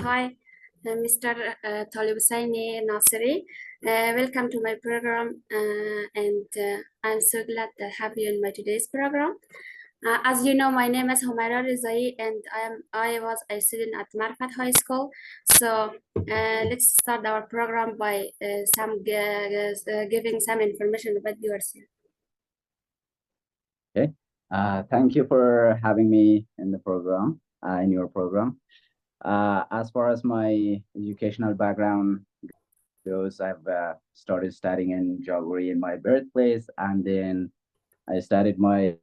Hi, Mr. Talib Hussain Naseri. Welcome to my program, and I'm so glad to have you in my today's program. As you know, my name is Humaira Rizai, and I was a student at Marfat High School. So let's start our program by giving some information about yourself. Okay. Thank you for having me in the program, in your program. As far as my educational background goes, I've started studying in geography in my birthplace, and then I started my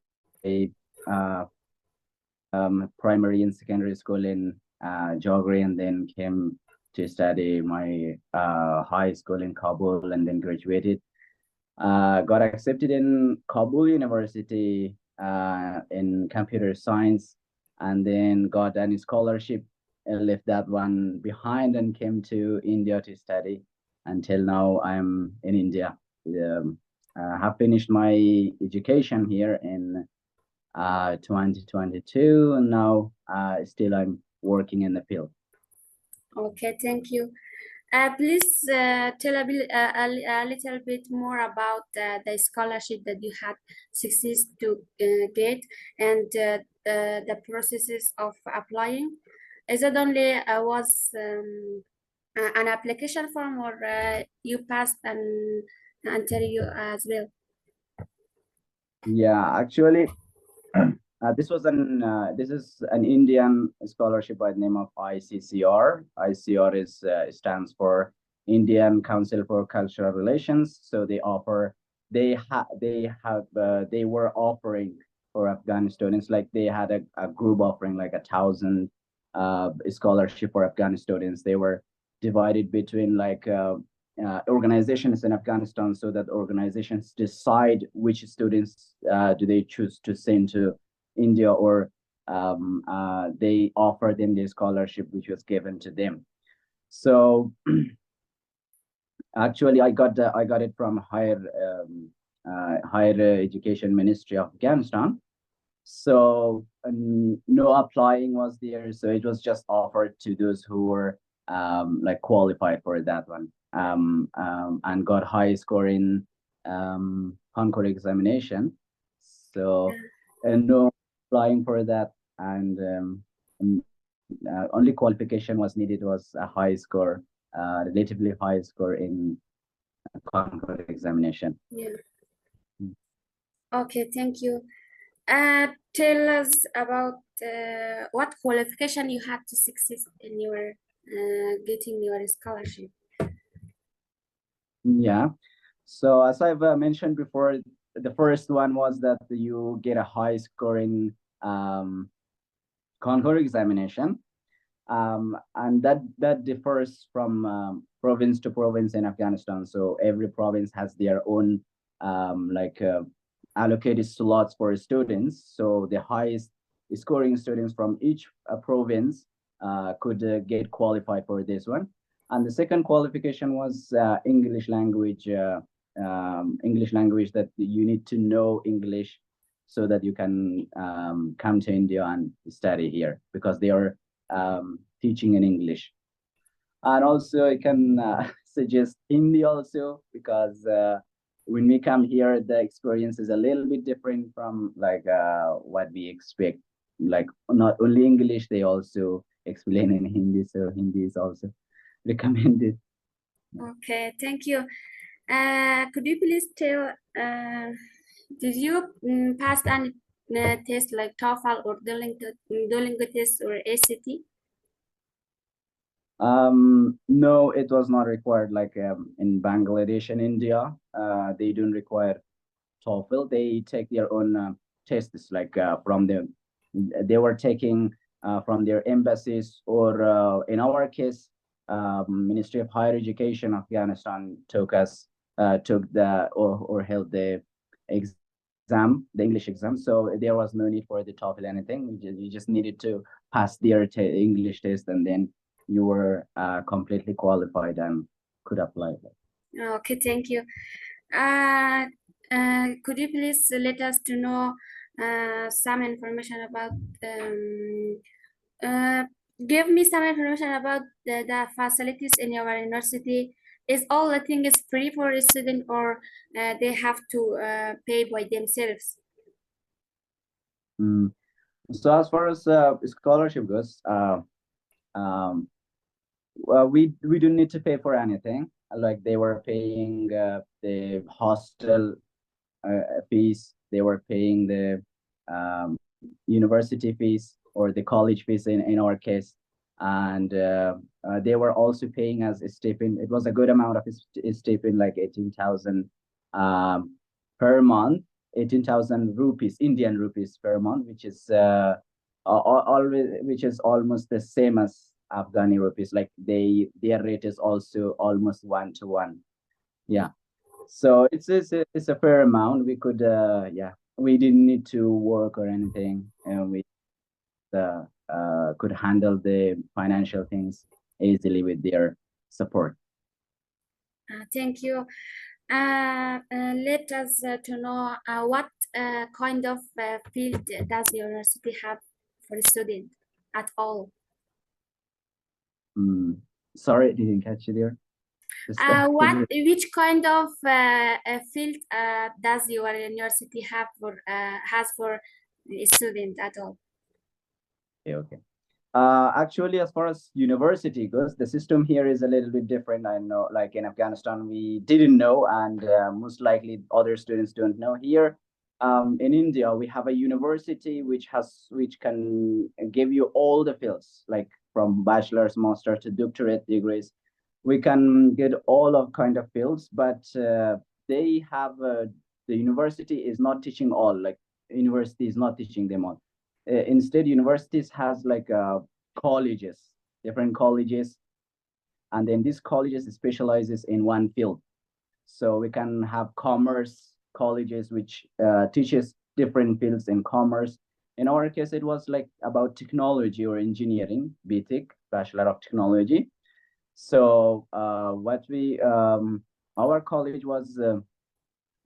uh, primary and secondary school in geography, and then came to study my high school in Kabul, and then graduated. Got accepted in Kabul University in computer science, and then got a scholarship and left that one behind and came to India to study. Until now, I'm in India. Have finished my education here in 2022, and now still I'm working in the field. Okay, thank you. Please tell a little bit more about the scholarship that you had success to get, and the processes of applying. Is it only was an application form, or you passed an interview as well? Yeah, actually, this is an Indian scholarship by the name of ICCR. ICCR stands for Indian Council for Cultural Relations. So they were offering for Afghan students, like they had a group offering like 1,000 scholarship for Afghan students. They were divided between organizations in Afghanistan, so that organizations decide which students do they choose to send to India, or they offer them the scholarship which was given to them. So actually, I got it from higher education ministry of Afghanistan. So no applying was there. So it was just offered to those who were like qualified for that one, and got high score in Kankor Examination. So no applying for that, and only qualification was needed was a high score, relatively high score in Kankor Examination. Yeah. Okay, thank you. Tell us about what qualification you had to succeed in your getting your scholarship. Yeah. So as I've mentioned before, the first one was that you get a high score in Kankor Examination, and that differs from province to province in Afghanistan. So every province has their own allocated slots for students. So the highest scoring students from each province could get qualified for this one. And the second qualification was English language. English language, that you need to know English so that you can come to India and study here, because they are teaching in English. And also I can suggest Hindi also, because when we come here, the experience is a little bit different from what we expect. Like not only English, they also explain in Hindi. So Hindi is also recommended. Okay, thank you. Could you please tell, did you pass any test like Toefle or Duolingo test or ACT? No, it was not required. Like in Bangladesh and India, they don't require TOEFL. They take their own tests, like they were taking from their embassies, or in our case, Ministry of Higher Education Afghanistan took held the exam, the English exam. So there was no need for the TOEFL anything. You just needed to pass their English test, and then you were completely qualified and could apply. Okay, thank you. Could you please let us to know some information about give me some information about the facilities in your university. Is all the things free for a student, or they have to pay by themselves? Mm. So as far as scholarship goes, um, well, we didn't need to pay for anything. Like they were paying the hostel fees, they were paying the university fees or the college fees in our case, and they were also paying us a stipend. It was a good amount of a stipend, like 18,000 um, per month, 18,000 rupees, Indian rupees per month, which is always, which is almost the same as Afghani rupees. Like their rate is also almost 1 to 1. Yeah. So it's a fair amount. We could yeah, we didn't need to work or anything, and we could handle the financial things easily with their support. Thank you. Let us to know what kind of field does the university have for a student at all? Sorry, didn't catch you there. Just, could you? Which kind of field does your university have for has for the student at all? Okay, okay. Actually, as far as university goes, the system here is a little bit different. I know, like in Afghanistan, we didn't know, and most likely other students don't know. Here, in India, we have a university which can give you all the fields, like from bachelor's, master to doctorate degrees. We can get all of kind of fields, but they have the university is not teaching all. Like university is not teaching them all. Instead, universities has like colleges, different colleges, and then these colleges specializes in one field. So we can have commerce colleges which teaches different fields in commerce. In our case, it was like about technology or engineering, BTech, Bachelor of Technology. So what we our college was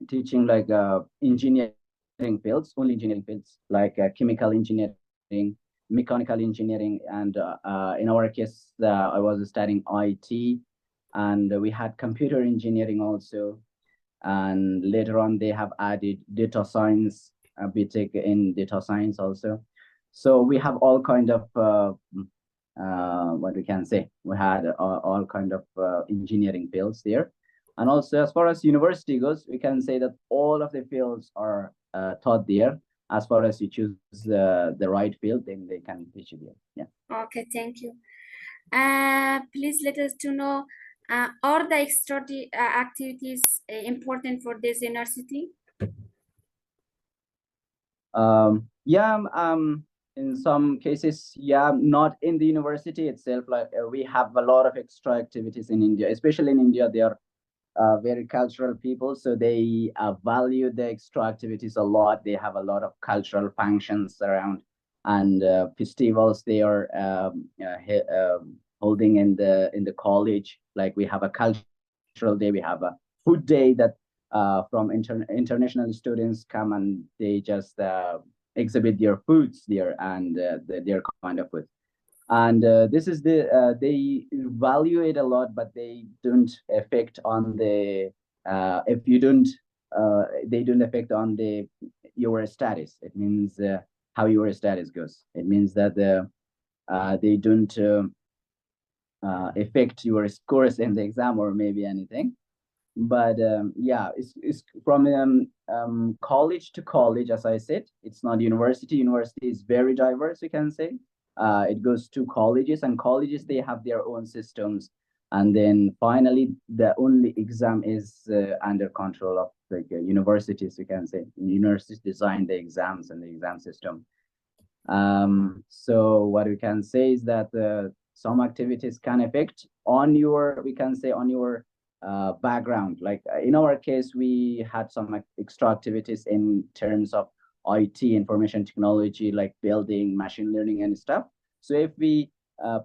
teaching like engineering fields, only engineering fields, like chemical engineering, mechanical engineering, and in our case, I was studying IT, and we had computer engineering also. And later on, they have added data science, a BTech in data science also. So we have all kind of what we can say. We had all kind of engineering fields there. And also, as far as university goes, we can say that all of the fields are taught there. As far as you choose the right field, then they can teach you there. Yeah. Okay, thank you. Please let us to know are the extra activities important for this university? Yeah, in some cases, yeah, not in the university itself. Like we have a lot of extra activities in India, especially in India. They are very cultural people, so they value the extra activities a lot. They have a lot of cultural functions around, and festivals they are holding in the college. Like we have a cultural day, we have a food day that from international students come and they just exhibit their foods there and their kind of food. And this is the they value it a lot, but they don't affect on the if you don't they don't affect on the your status. It means how your status goes. It means that they don't affect your scores in the exam or maybe anything. But yeah, it's from college to college, as I said. It's not university. University is very diverse, you can say. It goes to colleges, and colleges they have their own systems. And then finally, the only exam is under control of like universities, you can say. Universities design the exams and the exam system. So what we can say is that some activities can affect on your, we can say, on your background. Like in our case, we had some extra activities in terms of IT, information technology, like building, machine learning, and stuff. So if we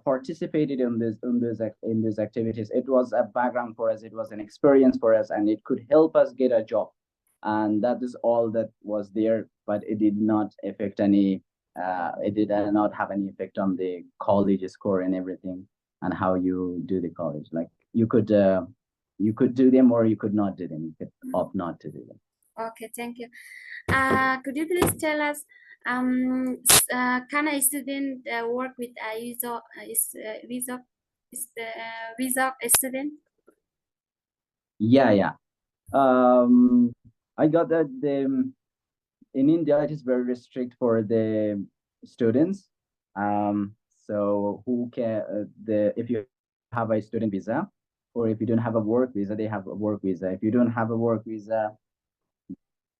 participated in these activities, it was a background for us. It was an experience for us, and it could help us get a job. And that is all that was there, but it did not affect any it did not have any effect on the college score and everything, and how you do the college. Like you could do them or you could not do them. You could opt not to do them. Okay, thank you. Could you please tell us, can a student work with a visa student? Yeah. I got that in India it is very strict for the students. So who can if you have a student visa, or if you don't have a work visa, they have a work visa. If you don't have a work visa,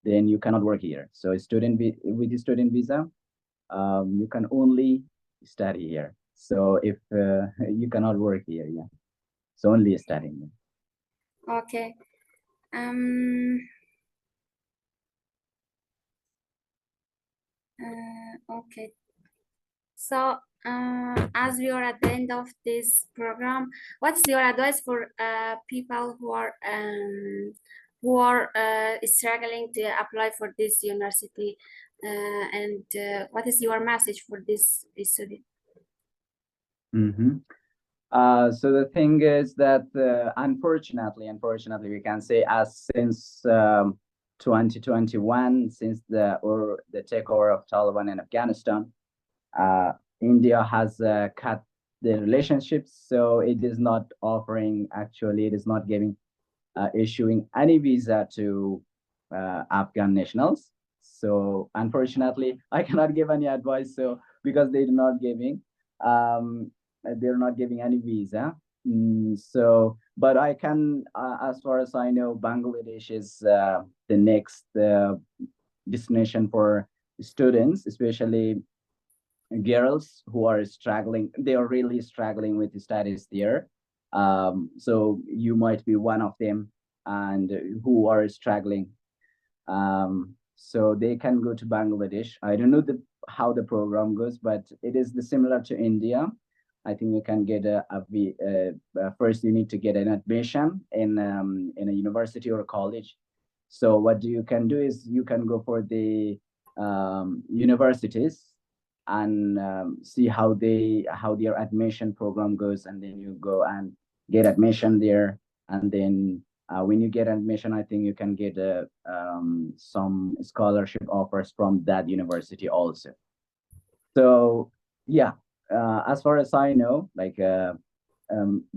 then you cannot work here. So with a student visa, you can only study here. So if you cannot work here, yeah, it's only studying. Okay. Okay. So, as we are at the end of this program, what's your advice for people who are struggling to apply for this university, and what is your message for this student? So the thing is that unfortunately, we can say as since 2021, since the takeover of Taliban in Afghanistan, India has cut the relationships. So it is not offering, actually, it is not giving, issuing any visa to Afghan nationals. So unfortunately, I cannot give any advice. So because they're not giving any visa. So, but I can, as far as I know, Bangladesh is the next destination for students, especially girls who are struggling. They are really struggling with the studies there. So you might be one of them, and who are struggling. So they can go to Bangladesh. I don't know how the program goes, but it is similar to India. I think you can get first you need to get an admission in a university or a college. So what you can do is you can go for the universities and see how their admission program goes, and then you go and get admission there, and then when you get admission, I think you can get some scholarship offers from that university also. So yeah, as far as I know, like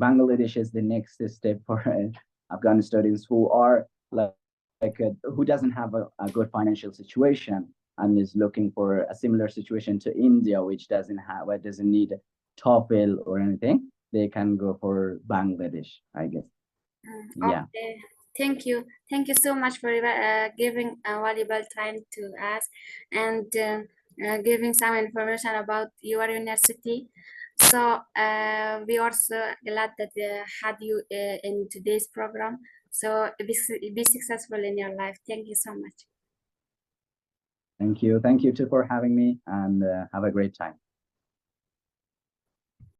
Bangladesh is the next step for Afghan students who are who doesn't have a good financial situation and is looking for a similar situation to India, which doesn't need TOEFL or anything. They can go for Bangladesh, I guess. Yeah. Okay. Thank you so much for giving a valuable time to us, and giving some information about your university. So we are so glad that had you in today's program. So be successful in your life. Thank you so much. Thank you too for having me, and have a great time.